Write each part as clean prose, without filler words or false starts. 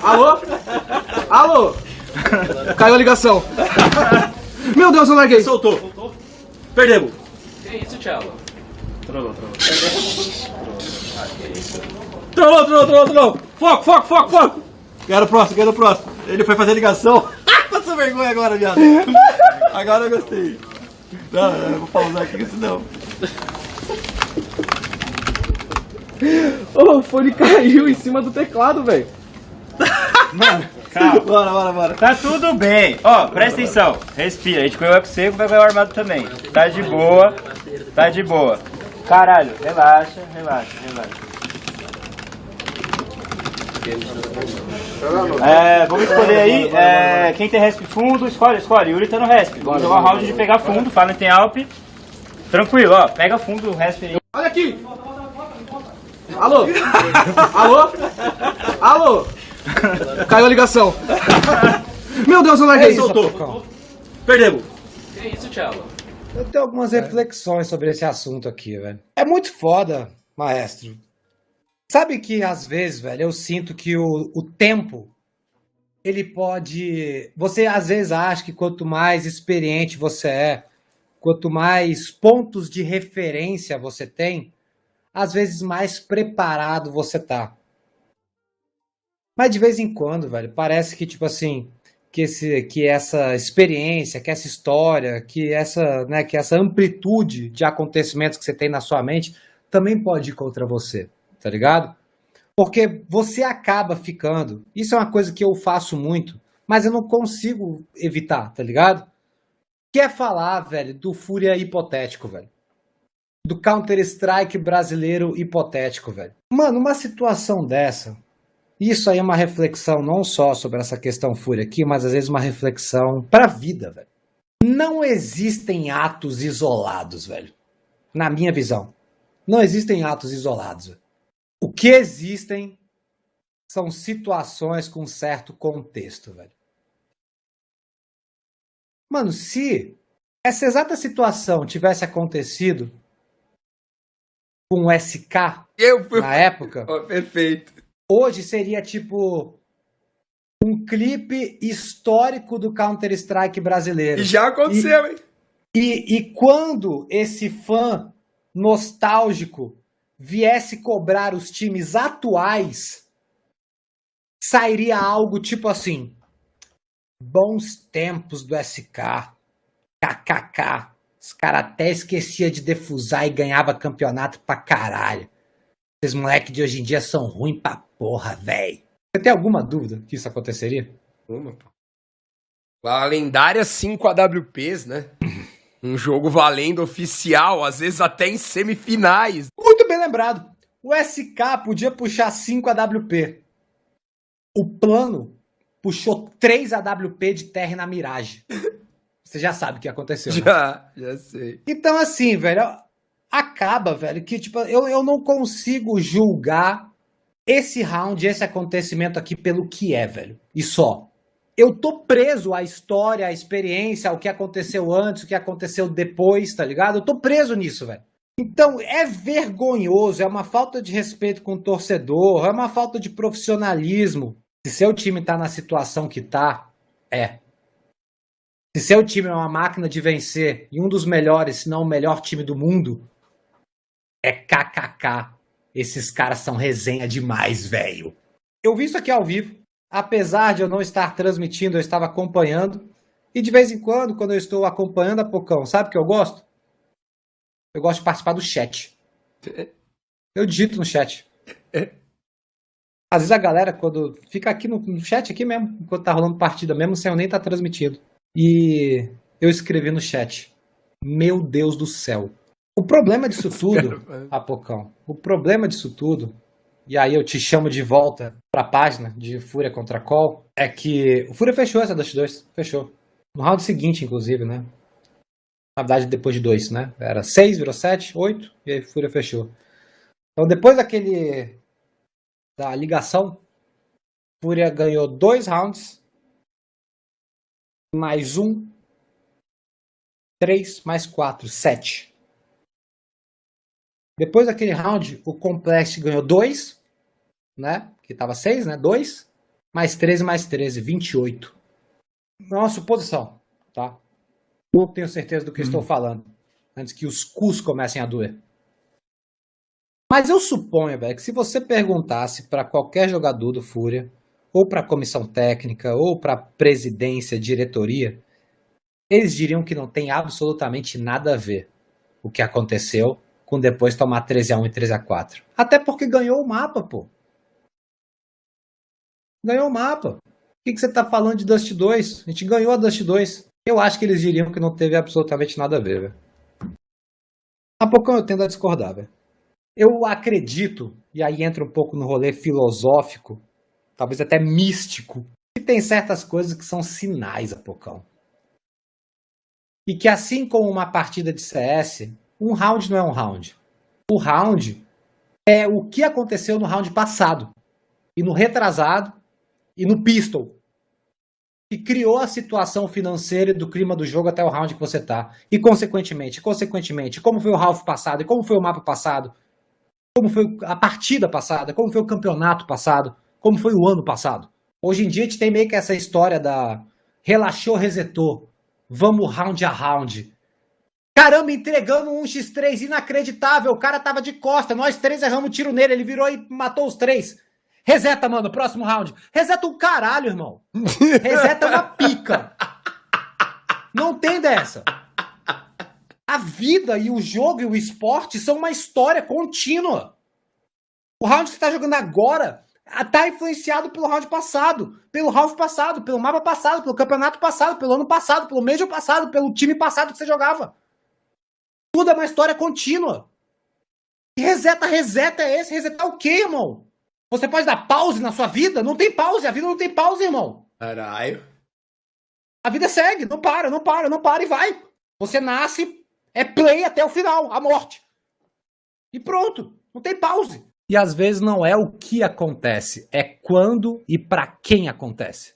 Alô? Alô? Caiu a ligação. Meu Deus, eu larguei. Soltou. Perdemos. Que isso, Thiago? Trollou. Trollou. Foco. Quero o próximo. Ele foi fazer ligação. Passou vergonha agora, viado. Agora eu gostei. Não, eu vou pausar aqui, senão... O fone caiu em cima do teclado, velho. Mano, calma. Bora. Tá tudo bem. Ó, presta atenção. Respira. A gente põe o up seco, vai o armado também. Tá de boa. Caralho, relaxa. Vamos escolher aí. Quem tem resp fundo, escolhe. Yuri tá no resp. Vamos jogar um round de pegar fundo. Fala tem alp. Tranquilo, ó. Pega fundo, o resp aí. Olha aqui. Alô? Caiu a ligação. Meu Deus, eu larguei. Soltou. Perdemos. Que isso, Thiago? Eu tenho algumas reflexões sobre esse assunto aqui, velho. É muito foda, maestro. Sabe que às vezes, velho, eu sinto que o tempo, ele pode... Você às vezes acha que quanto mais experiente você é, quanto mais pontos de referência você tem, às vezes mais preparado você tá. Mas de vez em quando, velho, parece que, tipo assim, que essa experiência, que essa história, que essa amplitude de acontecimentos que você tem na sua mente também pode ir contra você, tá ligado? Porque você acaba ficando, isso é uma coisa que eu faço muito, mas eu não consigo evitar, tá ligado? Que é falar, velho, do Fúria hipotético, velho. Do Counter-Strike brasileiro hipotético, velho. Mano, uma situação dessa, isso aí é uma reflexão não só sobre essa questão Fúria aqui, mas às vezes uma reflexão pra vida, velho. Não existem atos isolados, velho. Na minha visão. Não existem atos isolados, velho. O que existem são situações com certo contexto, velho. Mano, se essa exata situação tivesse acontecido com o SK na época, Perfeito. hoje seria tipo um clipe histórico do Counter-Strike brasileiro. E já aconteceu, hein? E quando esse fã nostálgico viesse cobrar os times atuais, sairia algo tipo assim: bons tempos do SK, kkk. Os caras até esquecia de defusar e ganhava campeonato pra caralho. Esses moleques de hoje em dia são ruins pra porra, velho. Você tem alguma dúvida que isso aconteceria? Uma, pô. A lendária 5 AWPs, né? Um jogo valendo oficial, às vezes até em semifinais. Muito bem lembrado. O SK podia puxar 5 AWP. O plano puxou 3 AWP de terra na Mirage. Você já sabe o que aconteceu, né? Já sei. Então, assim, velho, acaba, velho, que, tipo, eu não consigo julgar esse round, esse acontecimento aqui pelo que é, velho. E só. Eu tô preso à história, à experiência, ao que aconteceu antes, o que aconteceu depois, tá ligado? Eu tô preso nisso, velho. Então, é vergonhoso, é uma falta de respeito com o torcedor, é uma falta de profissionalismo. Se seu time tá na situação que tá, Se seu time é uma máquina de vencer e um dos melhores, se não o melhor time do mundo, é kkk. Esses caras são resenha demais, velho. Eu vi isso aqui ao vivo. Apesar de eu não estar transmitindo, eu estava acompanhando. E de vez em quando eu estou acompanhando a Pocão, sabe o que eu gosto? Eu gosto de participar do chat. Eu digito no chat. Às vezes a galera, quando fica aqui no chat aqui mesmo, enquanto tá rolando partida mesmo, sem eu nem estar transmitindo. E eu escrevi no chat: meu Deus do céu. O problema disso tudo, Apocão, o problema disso tudo, e aí eu te chamo de volta pra página de Fúria contra Call, é que o Fúria fechou essa Dust 2, fechou. No round seguinte, inclusive, né? Na verdade, depois de 2, né? Era 6, virou 7, 8, e aí Fúria fechou. Então, depois da ligação, Fúria ganhou 2 rounds, mais 1, 3, mais 4, 7. Depois daquele round, o Complex ganhou 2, né? Que tava 6, né? 2. mais 13, 28. É uma suposição, tá? Não tenho certeza do que estou falando, antes que os cus comecem a doer. Mas eu suponho, velho, que se você perguntasse para qualquer jogador do Fúria, ou para a comissão técnica, ou para a presidência, diretoria, eles diriam que não tem absolutamente nada a ver o que aconteceu com depois tomar 13-1 e 13-4. Até porque ganhou o mapa, pô. Ganhou o mapa. O que você tá falando de Dust 2? A gente ganhou a Dust 2. Eu acho que eles diriam que não teve absolutamente nada a ver, velho. Há pouco eu tendo a discordar, velho. Eu acredito, e aí entra um pouco no rolê filosófico, talvez até místico, que tem certas coisas que são sinais, Apocão. E que assim como uma partida de CS, um round não é um round. O round é o que aconteceu no round passado, e no retrasado, e no pistol. Que criou a situação financeira do clima do jogo até o round que você tá. E consequentemente, como foi o half passado, e como foi o mapa passado, como foi a partida passada, como foi o campeonato passado, como foi o ano passado. Hoje em dia a gente tem meio que essa história da relaxou, resetou, vamos round a round. Caramba, entregando um x3 inacreditável, o cara tava de costa, nós três erramos um tiro nele, ele virou e matou os três. Reseta, mano, próximo round. Reseta um caralho, irmão. Reseta uma pica. Não tem dessa. A vida e o jogo e o esporte são uma história contínua. O round que você tá jogando agora tá influenciado pelo round passado, pelo half passado, pelo mapa passado, pelo campeonato passado, pelo ano passado, pelo Major passado, pelo time passado que você jogava. Tudo é uma história contínua. Que reseta é esse? Resetar o quê, irmão? Você pode dar pause na sua vida? Não tem pause, a vida não tem pause, irmão. Caralho. A vida segue, não para e vai. Você nasce, é play até o final, a morte. E pronto, não tem pause. E às vezes não é o que acontece, é quando e pra quem acontece.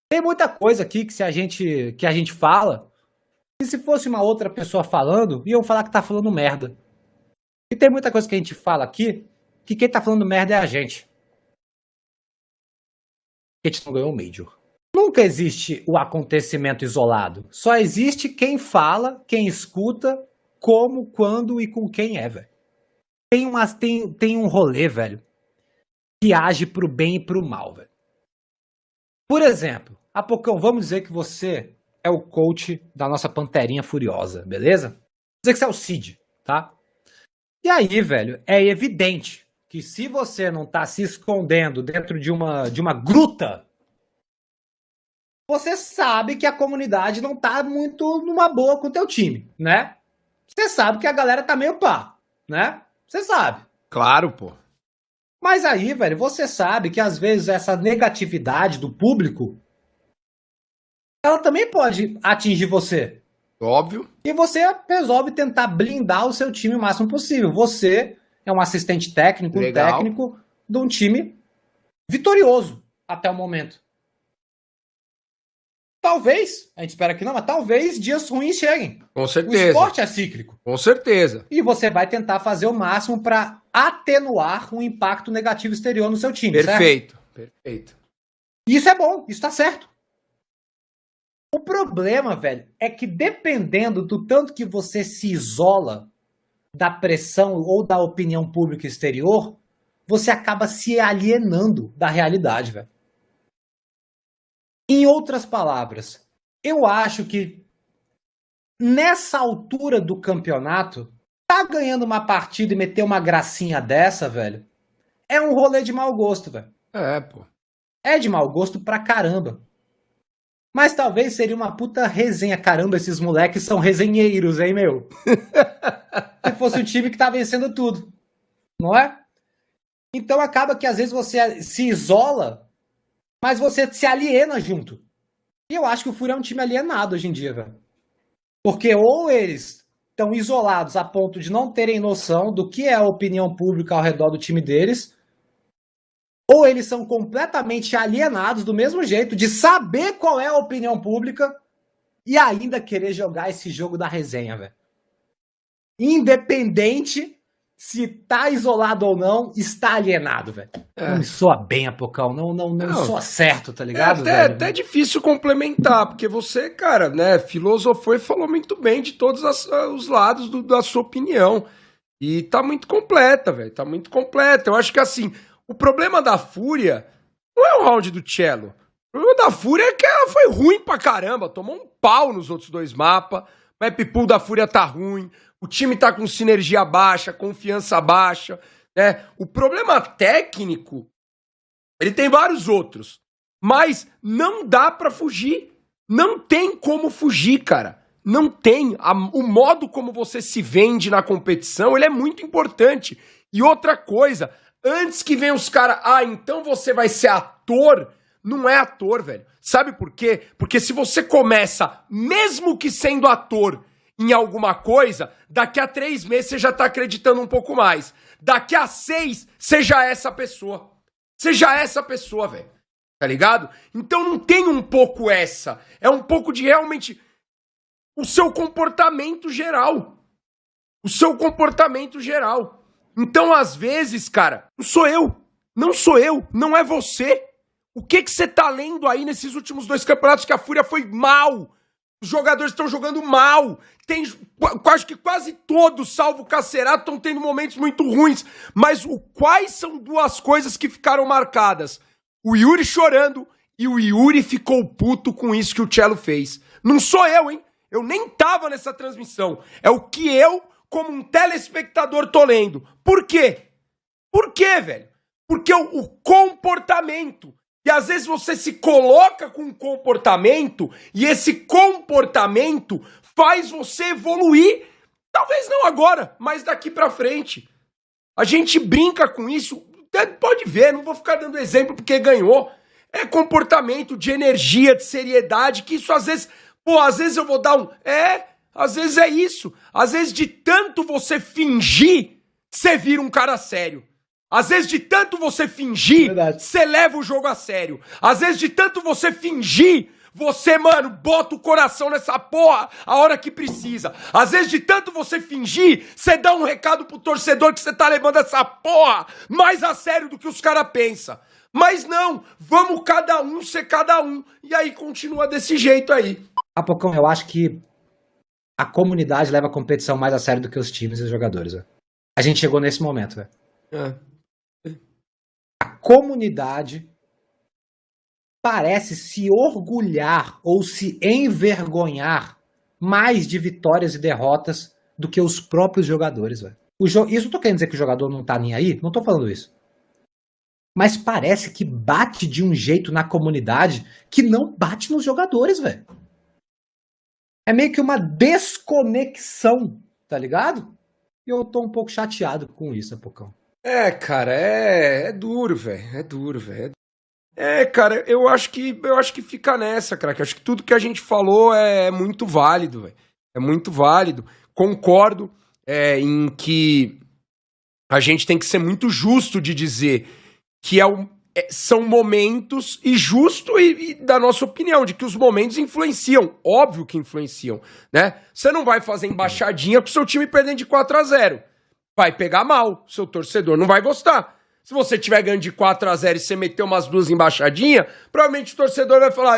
Tem muita coisa aqui que a gente fala, e se fosse uma outra pessoa falando, iam falar que tá falando merda. E tem muita coisa que a gente fala aqui, que quem tá falando merda é a gente. A gente não ganhou o Major. Nunca existe o acontecimento isolado. Só existe quem fala, quem escuta, como, quando e com quem é, velho. Tem um rolê, velho, que age pro bem e pro mal, velho. Por exemplo, Apocão, vamos dizer que você é o coach da nossa Panterinha Furiosa, beleza? Vamos dizer que você é o Cid, tá? E aí, velho, é evidente que se você não tá se escondendo dentro de uma gruta, você sabe que a comunidade não tá muito numa boa com o teu time, né? Você sabe que a galera tá meio pá, né? Você sabe. Claro, pô. Mas aí, velho, você sabe que às vezes essa negatividade do público, ela também pode atingir você. Óbvio. E você resolve tentar blindar o seu time o máximo possível. Você é um assistente técnico, Legal. um técnico de um time vitorioso até o momento. Talvez, a gente espera que não, mas talvez dias ruins cheguem. Com O certeza. esporte é cíclico. Com certeza. E você vai tentar fazer o máximo para atenuar um impacto negativo exterior no seu time, certo? Perfeito. Perfeito. E isso é bom, isso tá certo. O problema, velho, é que dependendo do tanto que você se isola da pressão ou da opinião pública exterior, você acaba se alienando da realidade, velho. Em outras palavras, eu acho que nessa altura do campeonato, tá ganhando uma partida e meter uma gracinha dessa, velho, é um rolê de mau gosto, velho. É, pô. É de mau gosto pra caramba. Mas talvez seria uma puta resenha. Caramba, esses moleques são resenheiros, hein, meu? Se fosse o time que tá vencendo tudo. Não é? Então acaba que às vezes você se isola, mas você se aliena junto. E eu acho que o Fúria é um time alienado hoje em dia, velho. Porque ou eles estão isolados a ponto de não terem noção do que é a opinião pública ao redor do time deles, ou eles são completamente alienados do mesmo jeito de saber qual é a opinião pública e ainda querer jogar esse jogo da resenha, velho. Independente se tá isolado ou não, está alienado, velho. Não me soa bem, Apocão. Não soa certo, tá ligado, É velho? até difícil complementar, porque você, cara, né, filosofou e falou muito bem de todos os lados da sua opinião. E tá muito completa, velho. Tá muito completa. Eu acho que, assim, o problema da Fúria não é o round do Cello. O problema da Fúria é que ela foi ruim pra caramba. Tomou um pau nos outros dois mapas. O map pool da Fúria tá ruim. O time tá com sinergia baixa, confiança baixa, né? O problema técnico, ele tem vários outros. Mas não dá pra fugir. Não tem como fugir, cara. Não tem. O modo como você se vende na competição, ele é muito importante. E outra coisa, antes que venham os caras, então você vai ser ator, não é ator, velho. Sabe por quê? Porque se você começa, mesmo que sendo ator, em alguma coisa, daqui a 3 meses você já tá acreditando um pouco mais. Daqui a 6, seja essa pessoa. Seja essa pessoa, velho. Tá ligado? Então não tem um pouco essa. É um pouco de realmente o seu comportamento geral. O seu comportamento geral. Então, às vezes, cara, não sou eu. Não sou eu. Não é você. O que você tá lendo aí nesses últimos 2 campeonatos que a Fúria foi mal? Os jogadores estão jogando mal. Acho que quase todos, salvo o Cacerato, estão tendo momentos muito ruins. Mas quais são 2 coisas que ficaram marcadas? O Yuri chorando e o Yuri ficou puto com isso que o Cello fez. Não sou eu, hein? Eu nem tava nessa transmissão. É o que eu, como um telespectador, tô lendo. Por quê? Por quê, velho? Porque o comportamento... E às vezes você se coloca com um comportamento e esse comportamento faz você evoluir. Talvez não agora, mas daqui pra frente. A gente brinca com isso. Pode ver, não vou ficar dando exemplo porque ganhou. É comportamento de energia, de seriedade, que isso às vezes... às vezes eu vou dar às vezes é isso. Às vezes de tanto você fingir, você vira um cara sério. Às vezes, de tanto você fingir, você leva o jogo a sério. Às vezes, de tanto você fingir, você, mano, bota o coração nessa porra a hora que precisa. Às vezes, de tanto você fingir, você dá um recado pro torcedor que você tá levando essa porra mais a sério do que os caras pensam. Mas não, vamos cada um ser cada um. E aí, continua desse jeito aí. Apocão, eu acho que a comunidade leva a competição mais a sério do que os times e os jogadores, velho. A gente chegou nesse momento, velho. A comunidade parece se orgulhar ou se envergonhar mais de vitórias e derrotas do que os próprios jogadores, velho. Isso não tô querendo dizer que o jogador não tá nem aí, não tô falando isso. Mas parece que bate de um jeito na comunidade que não bate nos jogadores, velho. É meio que uma desconexão, tá ligado? E eu tô um pouco chateado com isso, Apocão. Cara, é duro, velho. É duro, velho. Cara, eu acho que fica nessa, cara. Que acho que tudo que a gente falou é muito válido, velho. É muito válido. Concordo em que a gente tem que ser muito justo de dizer que são momentos, e justo e da nossa opinião, de que os momentos influenciam. Óbvio que influenciam, né? Você não vai fazer embaixadinha com o seu time perdendo de 4-0. Vai pegar mal, seu torcedor não vai gostar. Se você tiver ganhando de 4-0 e você meter umas 2 embaixadinhas, provavelmente o torcedor vai falar: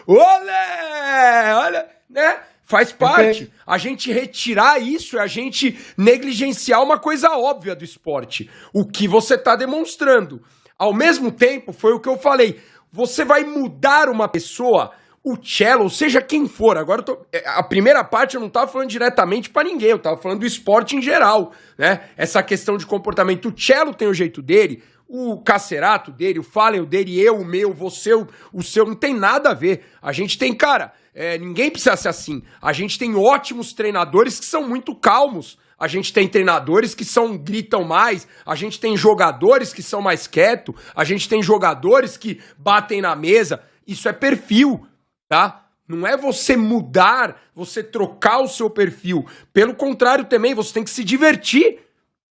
olha, né? Faz parte. A gente retirar isso é a gente negligenciar uma coisa óbvia do esporte. O que você tá demonstrando. Ao mesmo tempo, foi o que eu falei, você vai mudar uma pessoa... O Cello, ou seja quem for, agora a primeira parte eu não tava falando diretamente pra ninguém, eu tava falando do esporte em geral, né? Essa questão de comportamento. O Cello tem o jeito dele, o Cacerato dele, o Fallen o dele, eu, o meu, você, o seu, não tem nada a ver. A gente tem, cara, ninguém precisa ser assim. A gente tem ótimos treinadores que são muito calmos. A gente tem treinadores que gritam mais, a gente tem jogadores que são mais quietos, a gente tem jogadores que batem na mesa. Isso é perfil. Tá? Não é você mudar, você trocar o seu perfil. Pelo contrário também, você tem que se divertir.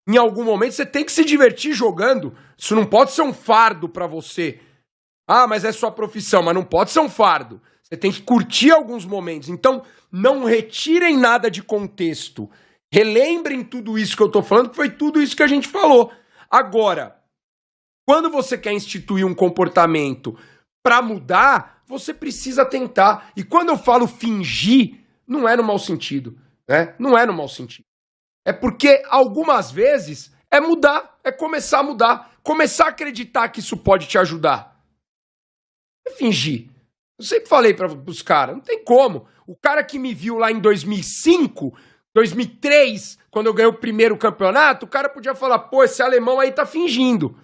Em algum momento você tem que se divertir jogando. Isso não pode ser um fardo pra você. Mas é sua profissão, mas não pode ser um fardo. Você tem que curtir alguns momentos. Então, não retirem nada de contexto. Relembrem tudo isso que eu tô falando, que foi tudo isso que a gente falou. Agora, quando você quer instituir um comportamento para mudar, você precisa tentar. E quando eu falo fingir, não é no mau sentido, né? Não é no mau sentido. É porque algumas vezes é mudar, é começar a mudar, começar a acreditar que isso pode te ajudar. É fingir. Eu sempre falei para os caras, não tem como. O cara que me viu lá em 2005, 2003, quando eu ganhei o primeiro campeonato, o cara podia falar, pô, esse alemão aí tá fingindo.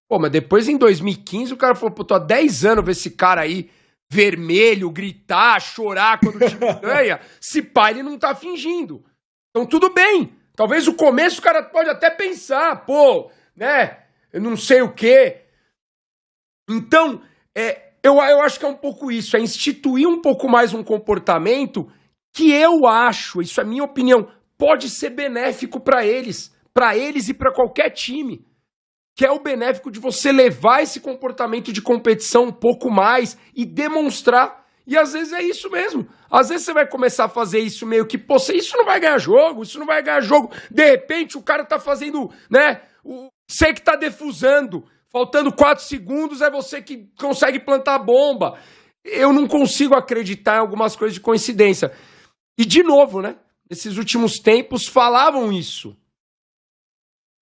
Pô, mas depois em 2015 o cara falou, pô, tô há 10 anos ver esse cara aí vermelho, gritar, chorar quando o time ganha. Se pá, ele não tá fingindo. Então tudo bem. Talvez o começo o cara pode até pensar, pô, né, eu não sei o quê. Então, eu acho que é um pouco isso, é instituir um pouco mais um comportamento que eu acho, isso é minha opinião, pode ser benéfico para eles e para qualquer time. Que é o benéfico de você levar esse comportamento de competição um pouco mais e demonstrar. E às vezes é isso mesmo. Às vezes você vai começar a fazer isso meio que, pô, isso não vai ganhar jogo, isso não vai ganhar jogo. De repente o cara tá fazendo, né, você que tá defusando, faltando 4 segundos é você que consegue plantar a bomba. Eu não consigo acreditar em algumas coisas de coincidência. E de novo, né, nesses últimos tempos falavam isso.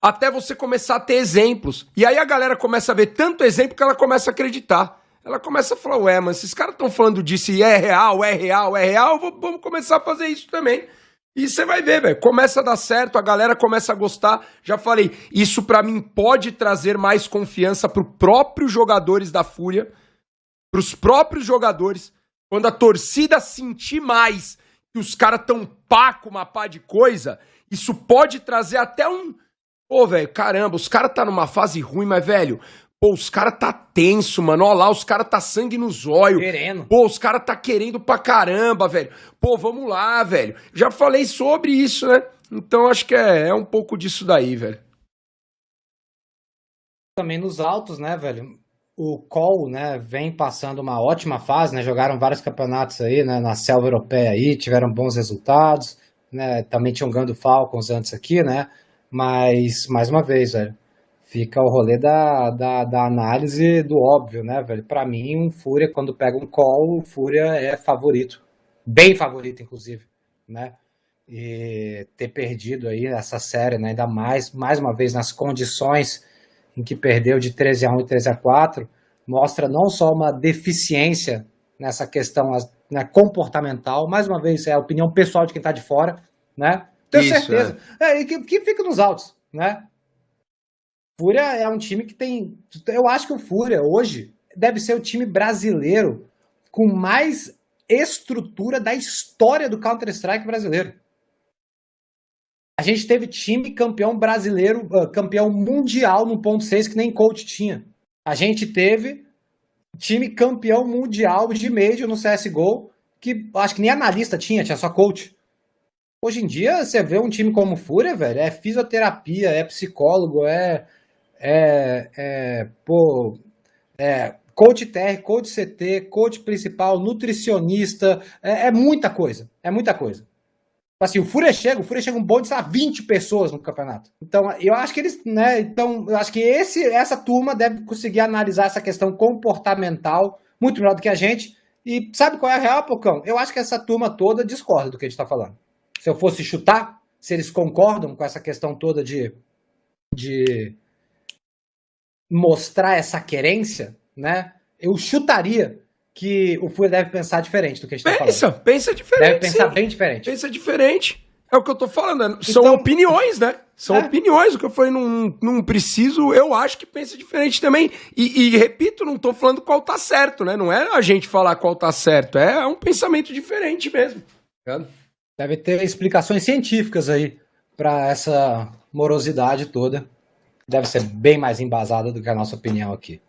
Até você começar a ter exemplos. E aí a galera começa a ver tanto exemplo que ela começa a acreditar. Ela começa a falar, ué, mas esses caras estão falando disso e é real, vamos começar a fazer isso também. E você vai ver, velho, começa a dar certo, a galera começa a gostar. Já falei, isso pra mim pode trazer mais confiança pros próprios jogadores da Fúria, pros próprios jogadores. Quando a torcida sentir mais que os caras tão pá com uma pá de coisa, isso pode trazer até um... Pô, velho, caramba, os caras tá numa fase ruim, mas, velho, pô, os caras tá tenso, mano, ó lá, os caras tá sangue nos olhos. Querendo. Pô, os caras tá querendo pra caramba, velho. Pô, vamos lá, velho. Já falei sobre isso, né? Então, acho que é um pouco disso daí, velho. Também nos altos, né, velho? O Cole, né, vem passando uma ótima fase, né? Jogaram vários campeonatos aí, né, na selva europeia aí, tiveram bons resultados, né? Também tinham ganho do Falcons antes aqui, né? Mas, mais uma vez, velho, fica o rolê da análise do óbvio, né, velho? Pra mim, um Fúria, quando pega um call, o Fúria é favorito. Bem favorito, inclusive, né? E ter perdido aí essa série, né? Ainda mais uma vez, nas condições em que perdeu de 13-1 e 13-4, mostra não só uma deficiência nessa questão, né, comportamental, mais uma vez, é a opinião pessoal de quem tá de fora, né? Tenho certeza. E que fica nos altos, né? Fúria é um time que tem... Eu acho que o Fúria, hoje, deve ser o time brasileiro com mais estrutura da história do Counter-Strike brasileiro. A gente teve time campeão brasileiro, campeão mundial no 1.6 que nem coach tinha. A gente teve time campeão mundial de Major no CSGO que acho que nem analista tinha só coach. Hoje em dia, você vê um time como o Fúria, velho, é fisioterapia, é psicólogo, coach TR, coach CT, coach principal, nutricionista, é muita coisa, Assim, o Fúria chega um bonde de 20 pessoas no campeonato. Então, eu acho que eles, né, eu acho que essa turma deve conseguir analisar essa questão comportamental muito melhor do que a gente. E sabe qual é a real, Pocão? Eu acho que essa turma toda discorda do que a gente tá falando. Se eu fosse chutar, se eles concordam com essa questão toda de mostrar essa querência, né? Eu chutaria que o Fúria deve pensar diferente do que a gente está falando. Pensa diferente. Deve pensar sim. bem diferente. Pensa diferente. É o que eu tô falando. São Então, opiniões, né? São opiniões. O que eu falei, não preciso. Eu acho que pensa diferente também. E repito, não tô falando qual tá certo, né? Não é a gente falar qual tá certo. É um pensamento diferente mesmo. Deve ter explicações científicas aí para essa morosidade toda. Deve ser bem mais embasada do que a nossa opinião aqui.